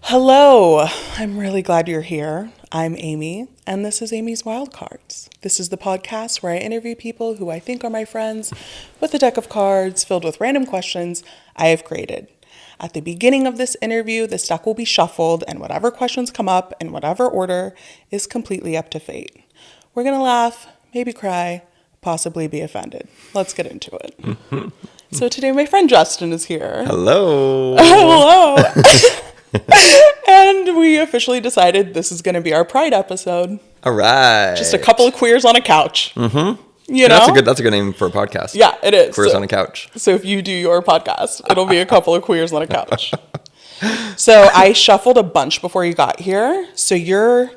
Hello, I'm really glad you're here. I'm Amy, and this is Amy's Wildcards. This is the podcast where I interview people who I think are my friends with a deck of cards filled with random questions I have created. At the beginning of this interview, this deck will be shuffled, and whatever questions come up in whatever order is completely up to fate. We're going to laugh, maybe cry, possibly be offended. Let's get into it. So today my friend Justin is here. Hello. Hello. And we officially decided this is going to be our Pride episode. All right. Just a couple of queers on a couch. Mm-hmm. You know? That's a good name for a podcast. Yeah, it is. Queers on a couch. So if you do your podcast, it'll be a couple of queers on a couch. So I shuffled a bunch before you got here. So your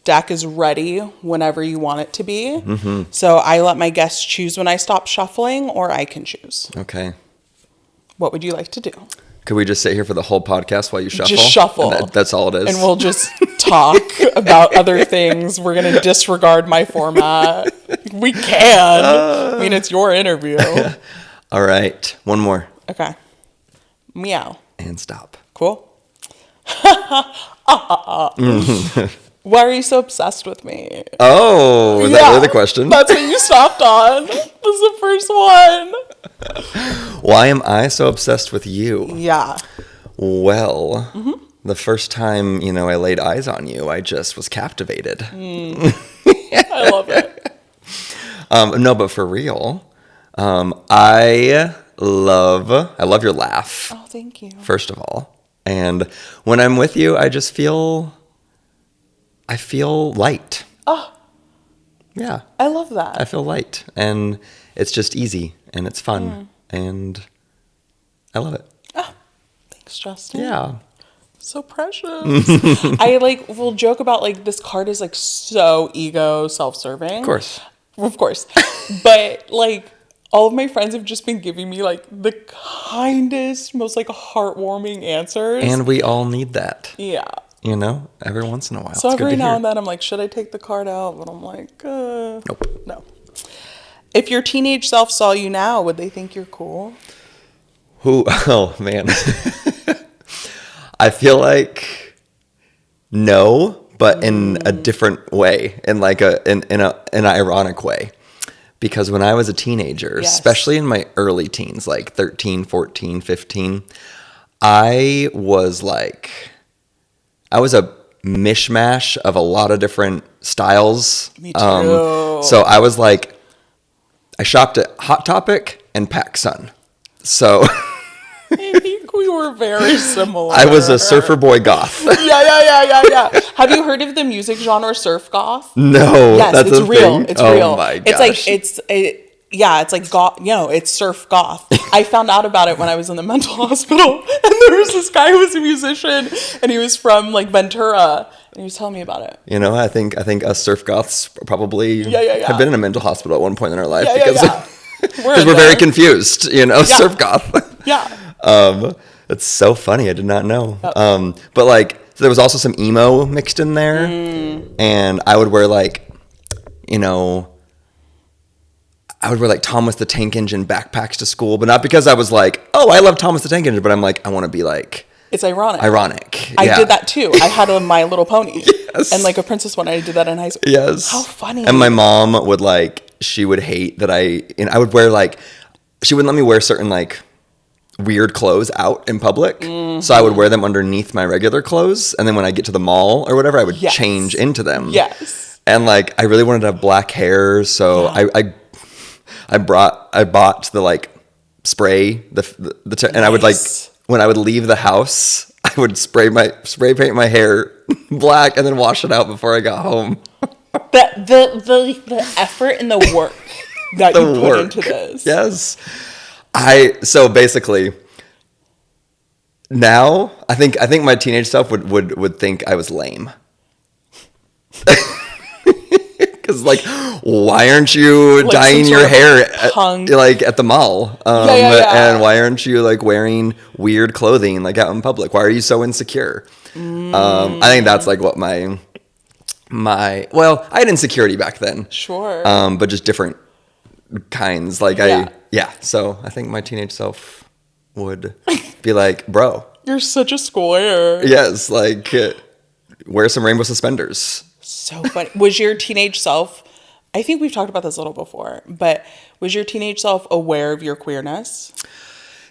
deck is ready whenever you want it to be. Mm-hmm. So I let my guests choose when I stop shuffling, or I can choose. Okay. What would you like to do? Could we just sit here for the whole podcast while you shuffle? Just shuffle. That's all it is. And we'll just talk about other things. We're going to disregard my format. We can. I mean, it's your interview. All right. One more. Okay. Meow. And stop. Cool. Why are you so obsessed with me? Oh, was that really the question? That's what you stopped on. This is the first one. Why am I so obsessed with you? Yeah. Well, the first time, I laid eyes on you, I just was captivated. I love it. No, but for real, I love your laugh. Oh, thank you. First of all. And when I'm with you, I feel light. Oh. Yeah. I love that. I feel light. And it's just easy and it's fun. And I love it. Oh, thanks, Justin. Yeah. So precious. I will joke about this card is so ego self-serving. Of course. But all of my friends have just been giving me the kindest, most heartwarming answers. And we all need that. Yeah. Every once in a while. So it's every good to now hear. and then I'm like, should I take the card out? But I'm like, Nope. No. If your teenage self saw you now, would they think you're cool? Oh man. I feel like no, but in a different way, in an ironic way. Because when I was a teenager, Yes. especially in my early teens, 13, 14, 15, I was a mishmash of a lot of different styles. Me too. So I was I shopped at Hot Topic and PacSun. So I think we were very similar. I was a surfer boy goth. Yeah. Have you heard of the music genre surf goth? No, Yes, that's it's a real. thing? It's oh real. My gosh. It's goth. It's surf goth. I found out about it when I was in the mental hospital, and there was this guy who was a musician, and he was from Ventura, and he was telling me about it. I think us surf goths probably have been in a mental hospital at one point in our life because we're very confused. Surf goth. Yeah. It's so funny. I did not know. But so there was also some emo mixed in there, and I would wear Thomas the Tank Engine backpacks to school, but not because I was I love Thomas the Tank Engine, but I'm I want to be It's ironic. Yeah. I did that too. I had a My Little Pony. Yes. And a princess one. I did that in high school. Yes. How funny. And my mom would she would hate that I would wear she wouldn't let me wear certain weird clothes out in public. Mm-hmm. So I would wear them underneath my regular clothes. And then when I get to the mall or whatever, I would change into them. Yes. And I really wanted to have black hair. So I bought the spray, and I would when I would leave the house, I would spray paint my hair black and then wash it out before I got home. The effort and the work that you put into this. Yes. So basically now I think my teenage self would think I was lame. Because why aren't you dyeing your hair at the mall? And why aren't you wearing weird clothing out in public? Why are you so insecure? I think that's what my well, I had insecurity back then. Sure. But just different kinds. So I think my teenage self would be like, bro, You're such a square. Yes, like wear some rainbow suspenders. So funny. Was your teenage self, I think we've talked about this a little before, but was your teenage self aware of your queerness?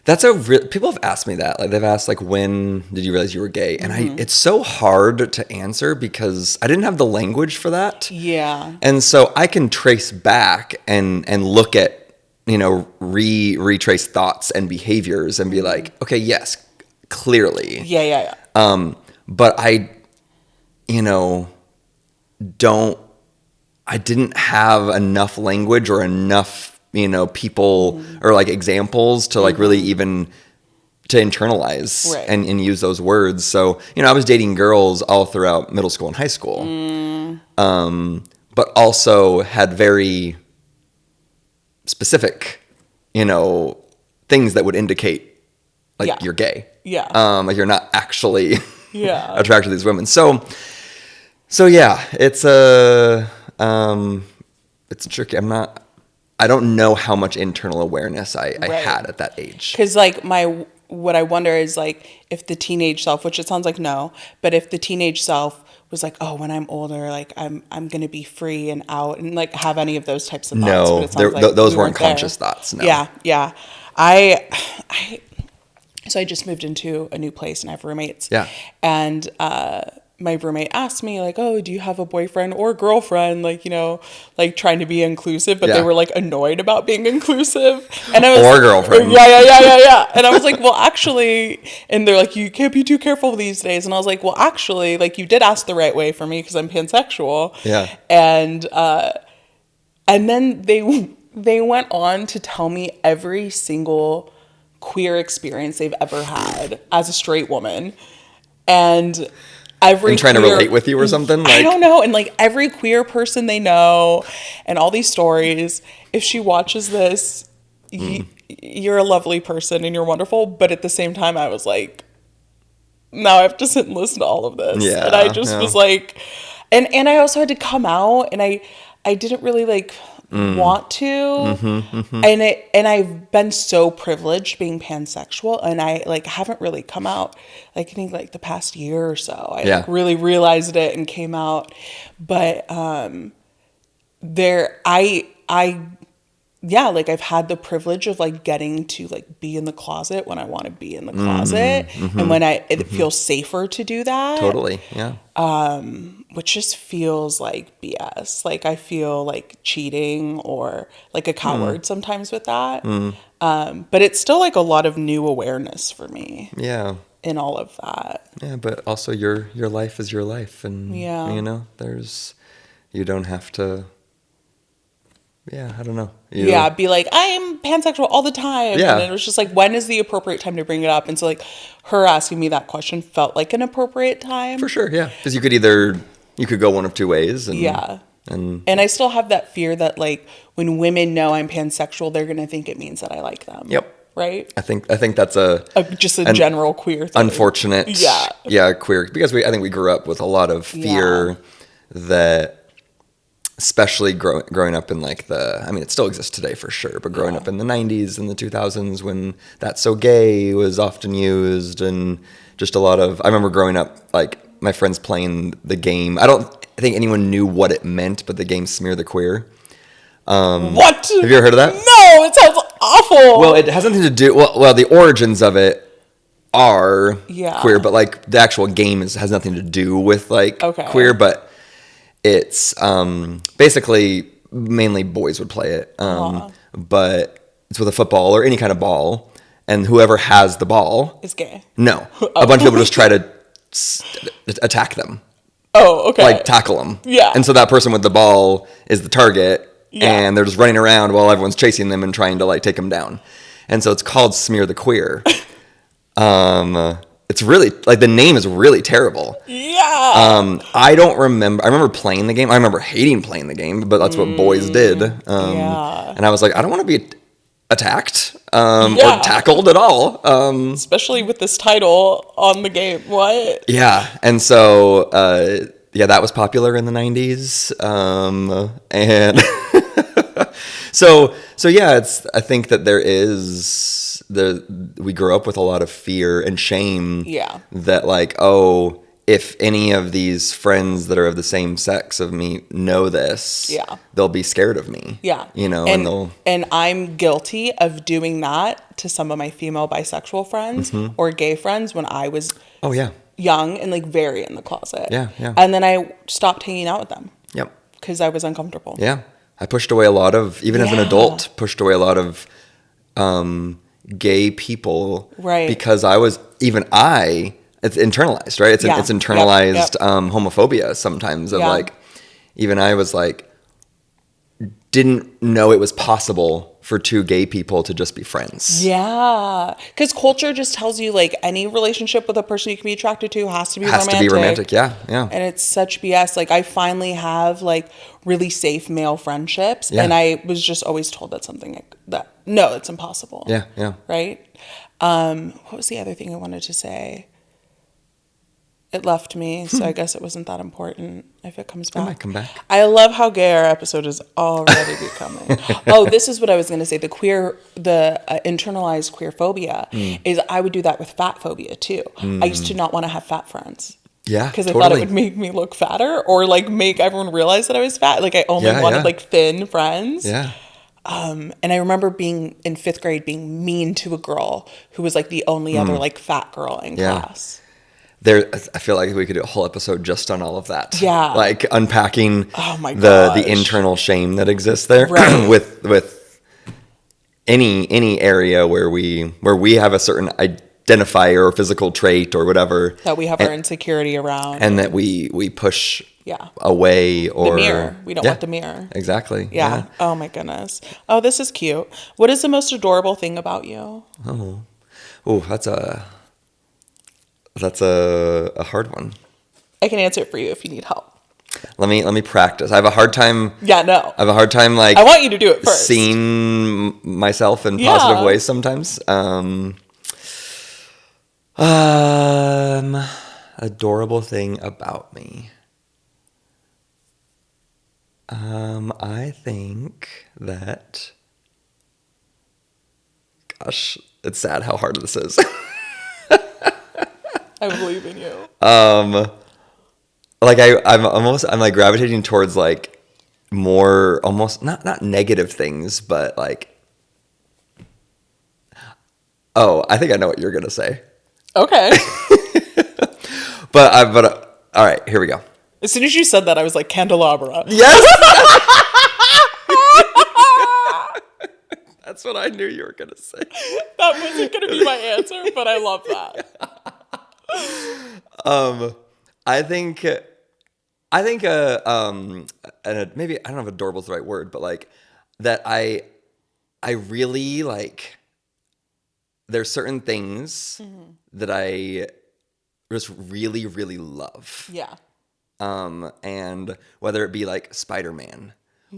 That's people have asked me that. Like they've asked like, when did you realize you were gay? And it's so hard to answer because I didn't have the language for that. Yeah. And so I can trace back and look at, retrace thoughts and behaviors and be like, okay, yes, clearly. Yeah. But I didn't have enough language or enough people or like examples to like really even to internalize and use those words. So, I was dating girls all throughout middle school and high school. But also had very specific, things that would indicate like you're gay. Yeah. Like you're not actually attracted to these women. So yeah, it's tricky. I don't know how much internal awareness I had at that age. Because like what I wonder is like if the teenage self, which it sounds like no, but if the teenage self was like, oh, when I'm older, like I'm gonna be free and out and like have any of those types of thoughts. No, those weren't conscious thoughts. No. Yeah. So I just moved into a new place and I have roommates. Yeah. And my roommate asked me like, oh, do you have a boyfriend or girlfriend? Like, like trying to be inclusive, but they were like annoyed about being inclusive. And I was or girlfriend. Yeah. And I was like, well, actually, and they're like, you can't be too careful these days. And I was like, well, actually, like you did ask the right way for me because I'm pansexual. Yeah. And then they went on to tell me every single queer experience they've ever had as a straight woman. And trying to relate with you or something? I don't know. And like every queer person they know and all these stories, if she watches this, you're a lovely person and you're wonderful. But at the same time, I was like, now I have to sit and listen to all of this. Yeah, and I just was like, and I also had to come out and I didn't really like want to. And I've been so privileged being pansexual and I like haven't really come out like I think like the past year or so. I like really realized it and came out. But like I've had the privilege of like getting to like be in the closet when I want to be in the closet and when it feels safer to do that. Totally. Yeah. Which just feels like BS. Like I feel like cheating or like a coward sometimes with that. But it's still like a lot of new awareness for me. Yeah. In all of that. Yeah, but also your life is your life and you don't have to I don't know. Be like, I'm pansexual all the time. Yeah. And it was just like, when is the appropriate time to bring it up? And so like her asking me that question felt like an appropriate time. For sure, yeah. Because you could go one of two ways. And I still have that fear that like when women know I'm pansexual, they're going to think it means that I like them. Yep. Right? I think that's just a general queer thing. Unfortunate. Queer. Because I think we grew up with a lot of fear that, especially growing up in like it still exists today for sure, but growing up in the 90s and the 2000s when "that's so gay" was often used and just a lot of, I remember growing up, like my friends playing the game. I don't think anyone knew what it meant, but the game Smear the Queer. What? Have you ever heard of that? No, it sounds awful. Well, it has nothing to do, well, the origins of it are queer, but like the actual game has nothing to do with like queer, but it's basically mainly boys would play it, but it's with a football or any kind of ball, and whoever has the ball is gay. No, a bunch of people just try to attack them. Oh, okay. Like tackle them. Yeah. And so that person with the ball is the target, and they're just running around while everyone's chasing them and trying to like take them down. And so it's called Smear the Queer. It's really, like, the name is really terrible. Yeah. I don't remember. I remember playing the game. I remember hating playing the game, but that's what boys did. And I was like, I don't want to be attacked or tackled at all. Especially with this title on the game. What? Yeah. And so, that was popular in the 90s. And so I think that there is we grow up with a lot of fear and shame. Yeah. That like, oh, if any of these friends that are of the same sex of me know this, they'll be scared of me. Yeah. And I'm guilty of doing that to some of my female bisexual friends or gay friends when I was young and like very in the closet. Yeah. And then I stopped hanging out with them. Yep. Because I was uncomfortable. Yeah. I pushed away a lot of, even as an adult, pushed away a lot of gay people. Right. Because it's internalized, right? It's internalized homophobia sometimes of like, even I was like, didn't know it was possible for two gay people to just be friends. Yeah. Because culture just tells you like any relationship with a person you can be attracted to has to be romantic. Has to be romantic, yeah. And it's such BS. Like I finally have like really safe male friendships. And I was just always told that's something no, it's impossible. Yeah. Right? What was the other thing I wanted to say? It left me, so I guess it wasn't that important if it comes back. It might come back. I love how gay our episode is already becoming. Oh, this is what I was going to say. The internalized queer phobia is I would do that with fat phobia too. I used to not want to have fat friends. Yeah, because I thought it would make me look fatter or like make everyone realize that I was fat. Like I only wanted like thin friends. Yeah. And I remember being in 5th grade being mean to a girl who was like the only other like fat girl in class. I feel like we could do a whole episode just on all of that. Yeah. Like unpacking the internal shame that exists there right. with any area where we have a certain identifier or physical trait or whatever. That we have our insecurity around. And that we push away or... The mirror. We don't want the mirror. Exactly. Yeah. Oh my goodness. Oh, this is cute. What is the most adorable thing about you? Oh, that's a hard one. I can answer it for you if you need help. Let me practice. I have a hard time. Yeah, no. I have a hard time like I want you to do it first. Seeing myself in positive ways sometimes. Adorable thing about me. I think that gosh, it's sad how hard this is. I believe in you. Like I'm like gravitating towards like more almost not negative things, but like, oh, I think I know what you're gonna say. Okay. but all right, here we go. As soon as you said that, I was like candelabra. Yes. That's what I knew you were gonna say. That wasn't gonna be my answer, but I love that. I think and maybe I don't know if adorable is the right word, but like that I really like there's certain things that I just really, really love. Yeah. And whether it be like Spider-Man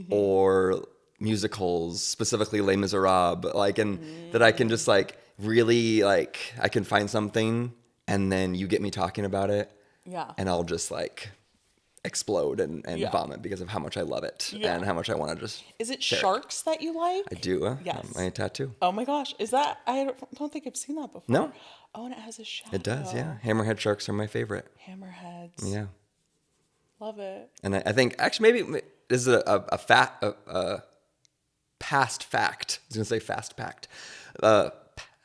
or musicals, specifically Les Miserables, like, and that I can just like really like, I can find something and then you get me talking about it. Yeah. And I'll just like explode and vomit because of how much I love it and how much I want to just Is it share. sharks that you like? I do. Yes. My tattoo. Oh my gosh. Is that, I don't think I've seen that before. No. Oh, and it has a shadow. It does, yeah. Hammerhead sharks are my favorite. Hammerheads. Yeah. Love it. And I think actually maybe this is a past fact. I was going to say fast fact.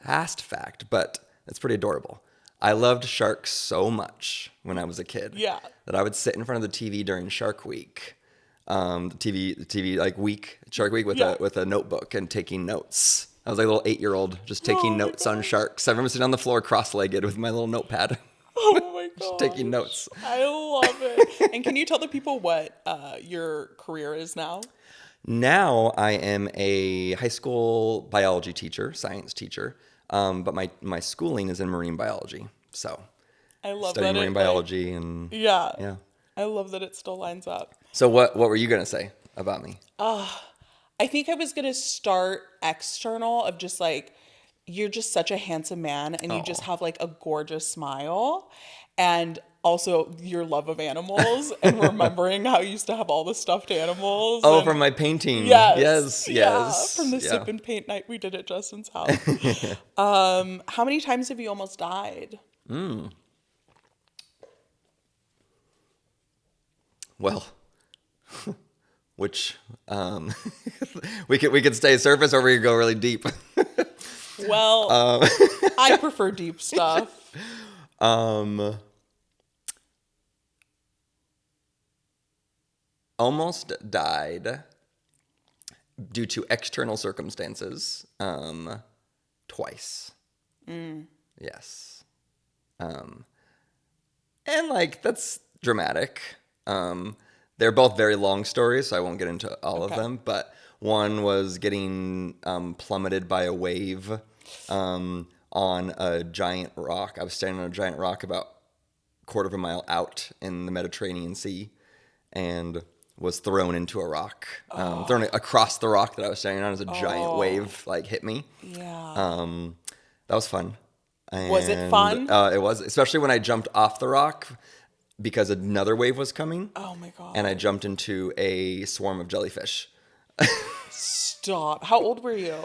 Past fact, but it's pretty adorable. I loved sharks so much when I was a kid. Yeah. That I would sit in front of the TV during Shark Week. The TV like week, Shark Week with a notebook and taking notes. I was like a little 8-year-old just taking notes on sharks. I remember sitting on the floor cross-legged with my little notepad. Oh my god. Just taking notes. I love it. And can you tell the people what your career is now? Now I am a high school biology teacher, science teacher. But my schooling is in marine biology. So I love studying that marine biology and yeah. I love that it still lines up. So what were you gonna say about me? I think I was gonna start external of just like you're just such a handsome man and you just have like a gorgeous smile. And also your love of animals and remembering how you used to have all the stuffed animals. Oh, from my painting. Yes. Yes. From the sip and paint night we did at Justin's house. How many times have you almost died? Well, which we could stay surface or we could go really deep. Well, I prefer deep stuff. Almost died due to external circumstances twice. Yes. And like that's dramatic. They're both very long stories, so I won't get into all of them. But one was getting plummeted by a wave on a giant rock. I was standing on a giant rock about a quarter of a mile out in the Mediterranean Sea and was thrown into a rock. Thrown across the rock that I was standing on as a giant wave like hit me. Yeah. That was fun. Was it fun? It was, especially when I jumped off the rock because another wave was coming. Oh my God. And I jumped into a swarm of jellyfish. Stop. How old were you?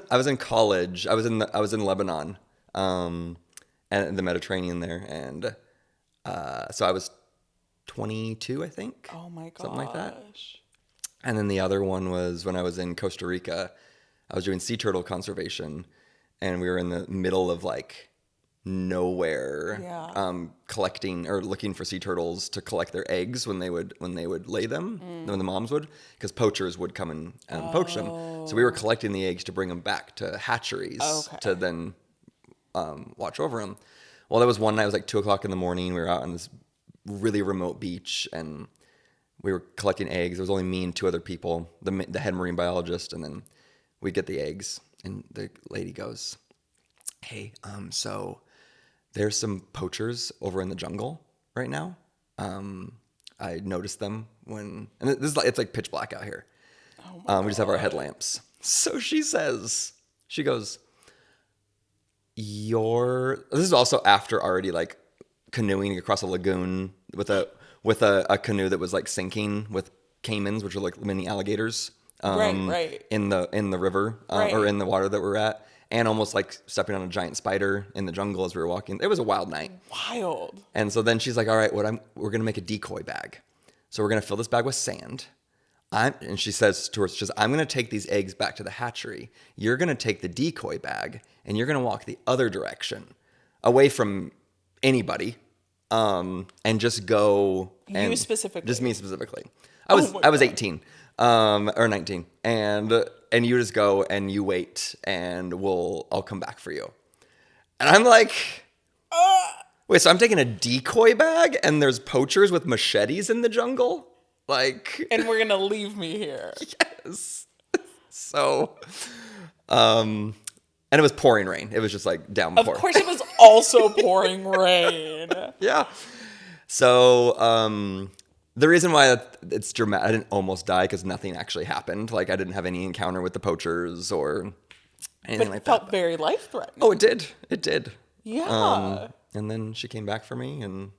I was in college. I was in Lebanon, and the Mediterranean there, and so I was 22, I think. Oh my gosh. Something like that. And then the other one was when I was in Costa Rica. I was doing sea turtle conservation, and we were in the middle of like nowhere, collecting or looking for sea turtles to collect their eggs when they would lay them, when the moms would, because poachers would come and poach them. So we were collecting the eggs to bring them back to hatcheries to then watch over them. Well, there was one night, it was like 2:00 in the morning. We were out on this really remote beach and we were collecting eggs. There was only me and two other people, the head marine biologist, and then we get the eggs and the lady goes, "Hey, so there's some poachers over in the jungle right now. I noticed them and this is like, it's like pitch black out here. We just have our headlamps." So she goes, this is also after already like canoeing across a lagoon with a canoe that was like sinking with caimans, which are like mini alligators, right. in the river or in the water that we're at. And almost like stepping on a giant spider in the jungle as we were walking. It was a wild night. Wild. And so then she's like, "All right, we're going to make a decoy bag. So we're going to fill this bag with sand." And she says to us, "I'm going to take these eggs back to the hatchery. You're going to take the decoy bag and you're going to walk the other direction away from anybody and just go." You specifically. Just me specifically. I was 18 or 19. And you just go and you wait and I'll come back for you. And I'm like, wait, so I'm taking a decoy bag and there's poachers with machetes in the jungle? Like, and we're going to leave me here. Yes. So, and it was pouring rain. It was just like downpour. Of course it was also pouring rain. Yeah. So, the reason why it's dramatic, I didn't almost die because nothing actually happened. Like I didn't have any encounter with the poachers or anything like that. But it felt very life-threatening. Oh, it did. It did. Yeah. And then she came back for me and...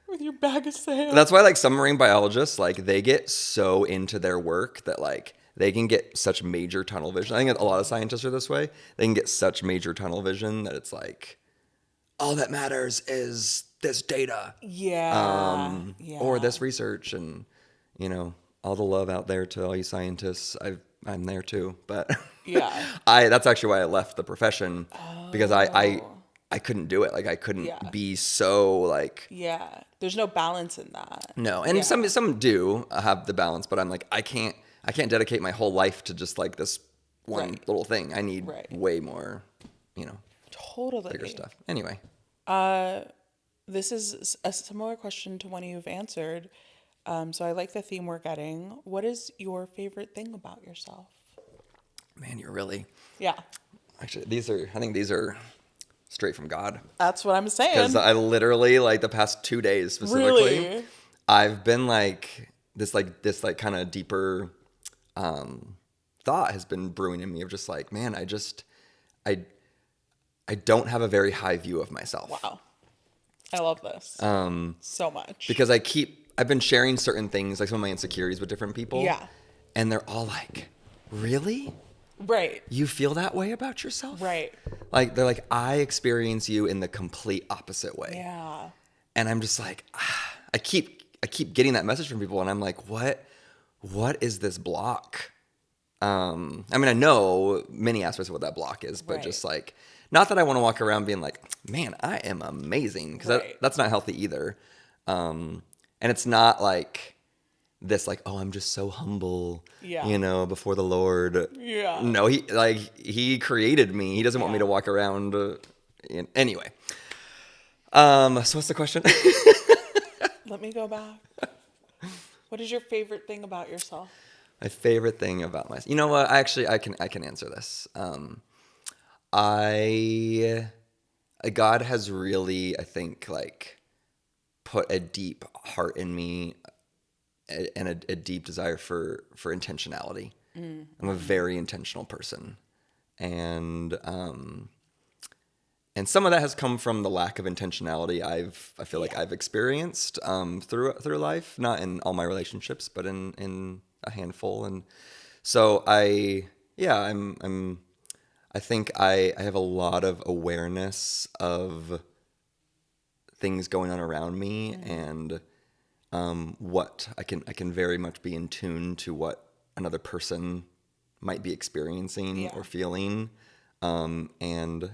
With your bag of sand. That's why like some marine biologists, like they get so into their work that like they can get such major tunnel vision. I think a lot of scientists are this way. They can get such major tunnel vision that it's like, all that matters is this data. Yeah. Or this research, and you know, all the love out there to all you scientists. I'm there too, but yeah. That's actually why I left the profession because I couldn't do it. Like I couldn't be so like. Yeah. There's no balance in that. No. And some do have the balance, but I'm like, I can't dedicate my whole life to just like this one little thing. I need way more, you know, totally bigger stuff. Anyway. This is a similar question to one you've answered. So I like the theme we're getting. What is your favorite thing about yourself? Man, you're really. Yeah. Actually, I think these are straight from God. That's what I'm saying. Because I literally, like the past 2 days specifically, I've been like this kind of deeper thought has been brewing in me of just like, man, I don't have a very high view of myself. Wow. I love this so much. Because I've been sharing certain things, like some of my insecurities with different people. Yeah. And they're all like, really? Right. You feel that way about yourself? Right. Like, they're like, I experience you in the complete opposite way. Yeah. And I'm just like, I keep getting that message from people, and I'm like, what is this block? I mean, I know many aspects of what that block is, but just like, not that I want to walk around being like, man, I am amazing, because that's not healthy either. And it's not like this, like, oh, I'm just so humble, before the Lord. Yeah. No, he created me. He doesn't want me to walk around. Anyway. So what's the question? Let me go back. What is your favorite thing about yourself? My favorite thing about myself. You know what? Actually, I can answer this. God has really, I think, like, put a deep heart in me and a deep desire for intentionality. I'm a very intentional person, and some of that has come from the lack of intentionality I feel like I've experienced through life, not in all my relationships, but in a handful. And so I think I have a lot of awareness of things going on around me, and what I can very much be in tune to what another person might be experiencing or feeling. And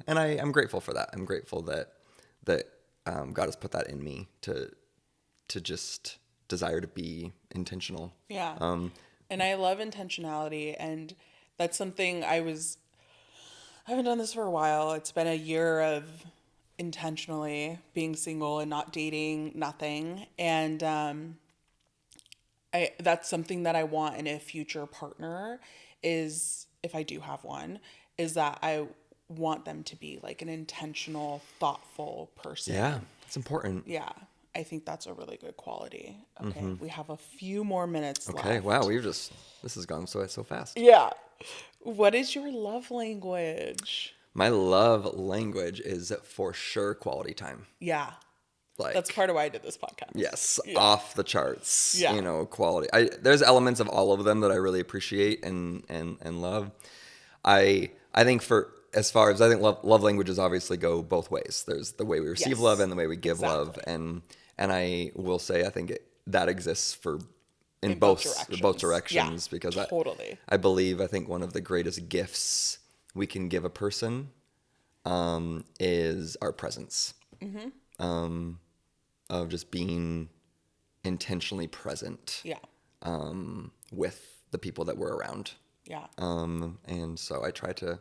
I'm grateful for that. I'm grateful that God has put that in me to just desire to be intentional. Yeah. And I love intentionality, and that's something I haven't done this for a while. It's been a year of intentionally being single and not dating, nothing. And that's something that I want in a future partner, is, if I do have one, is that I want them to be like an intentional, thoughtful person. Yeah, it's important. Yeah. I think that's a really good quality. Okay. We have a few more minutes left. Okay. Wow. This has gone so fast. Yeah. What is your love language? My love language is for sure quality time. Yeah. Like, that's part of why I did this podcast. Yes. Yeah. Off the charts. Yeah. Quality. There's elements of all of them that I really appreciate and love. I think as far as I think love languages obviously go both ways. There's the way we receive love and the way we give love. And I will say, I think that exists in both directions, because totally. I believe, I think one of the greatest gifts we can give a person is our presence. Of just being intentionally present. Yeah. With the people that we're around. Yeah. And so I try to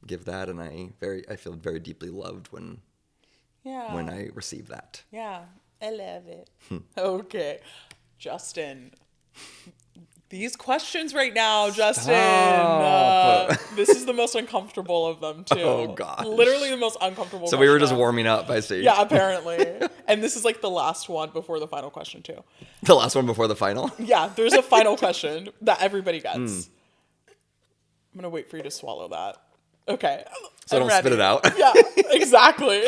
give that, and I feel very deeply loved when I receive that. Yeah. I love it. Okay. Justin. These questions right now, Justin, this is the most uncomfortable of them too. Oh gosh. Literally the most uncomfortable. So we were just warming up, I see. Yeah, apparently. And this is like the last one before the final question too. The last one before the final? Yeah, there's a final question that everybody gets. I'm going to wait for you to swallow that. Okay. So I don't spit it out? Yeah, exactly.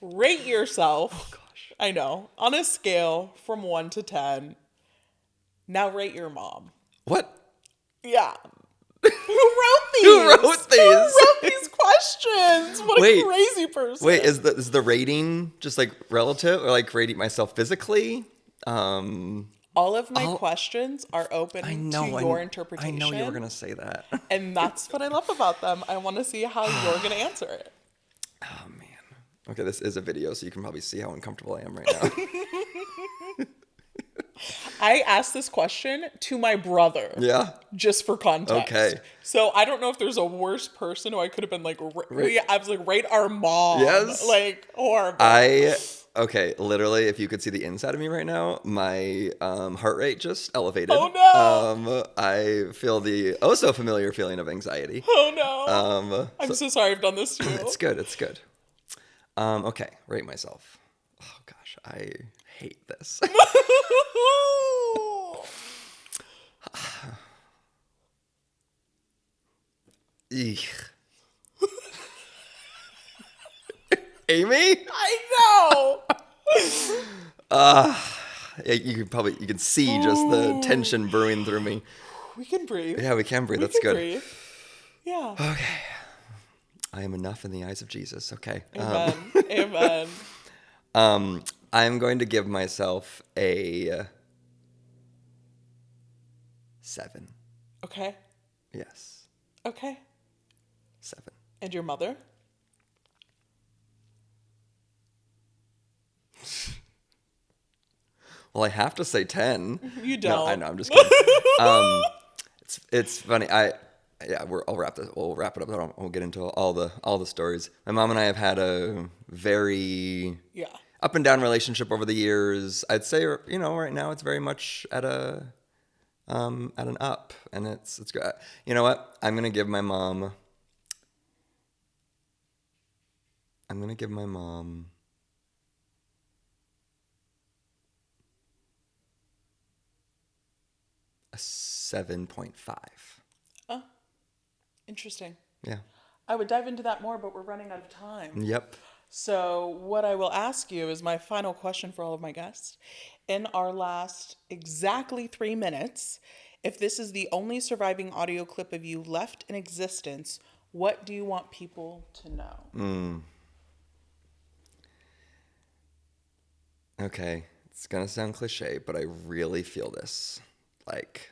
Rate yourself. Oh gosh. I know. On a scale from 1 to 10. Now rate your mom. What? Yeah. Who wrote these? Who wrote these questions? What a crazy person. Wait, is the rating just like relative, or like rating myself physically? All of my questions are open to your interpretation. I know you were going to say that. And that's what I love about them. I want to see how you're going to answer it. Oh, man. Okay, this is a video, so you can probably see how uncomfortable I am right now. I asked this question to my brother. Yeah. Just for context. Okay. So I don't know if there's a worse person who I could have been like, I was like, rate our mom. Yes. Like, horrible. Okay, literally, if you could see the inside of me right now, my heart rate just elevated. Oh no! I feel the so familiar feeling of anxiety. Oh no! I'm so sorry I've done this to you. It's good. It's good. Okay, rate myself. Oh gosh, I hate this. Amy? I know. You can see just the tension brewing through me. We can breathe. Yeah, we can breathe. We That's can good. Breathe. Yeah. Okay. I am enough in the eyes of Jesus. Okay. Amen. Amen. I'm going to give myself a 7. Okay. Yes. Okay. 7. And your mother? Well, I have to say 10. You don't. No, I know. I'm just kidding. It's funny. We'll wrap it up. We'll get into all the stories. My mom and I have had a very up and down relationship over the years. I'd say, right now it's very much at an up, and it's good. You know what? I'm gonna give my mom a 7.5. Oh, interesting. Yeah. I would dive into that more, but we're running out of time. Yep. So what I will ask you is my final question for all of my guests. In our last exactly 3 minutes, if this is the only surviving audio clip of you left in existence, what do you want people to know? Okay. It's going to sound cliche, but I really feel this,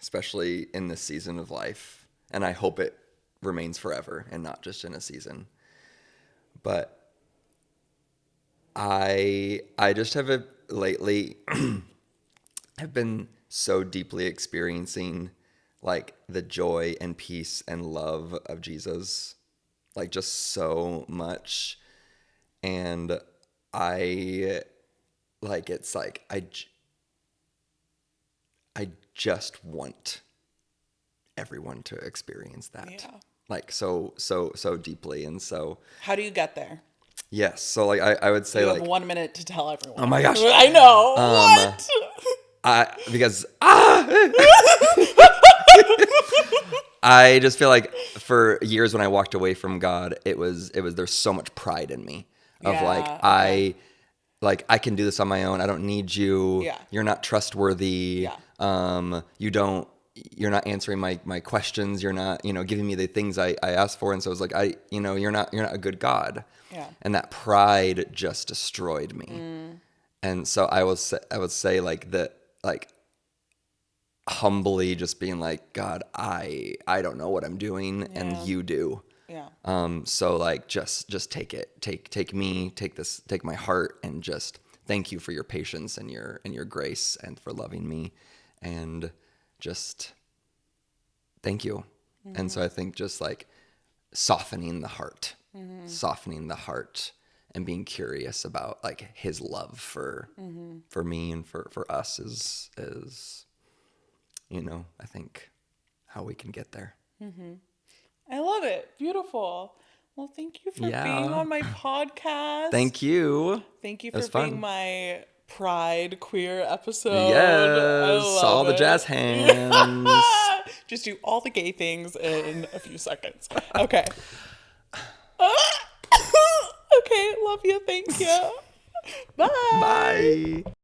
especially in this season of life. And I hope it remains forever and not just in a season. But I just have lately have been so deeply experiencing the joy and peace and love of Jesus, just so much. And I just want everyone to experience that. Yeah. So deeply. And so how do you get there? Yes. So I would say you have 1 minute to tell everyone. Oh my gosh. I know. What? I just feel like for years when I walked away from God, it was there's so much pride in me of I can do this on my own. I don't need you. Yeah. You're not trustworthy. Yeah. You're not answering my questions. You're not, giving me the things I asked for. And so it was you're not a good God. Yeah. And that pride just destroyed me. And so I would say humbly just being God, I don't know what I'm doing and you do. Yeah. So just take it, take me, take my heart, and just thank you for your patience and your grace and for loving me, and just thank you. Mm-hmm. And so I think just softening the heart, and being curious about his love for me and for us is I think how we can get there. Mm-hmm. I love it. Beautiful. Well, thank you for being on my podcast. Thank you. Thank you for being my Pride queer episode. Yes. All the jazz hands. Just do all the gay things in a few seconds. Okay. Okay. Love you. Thank you. Bye. Bye.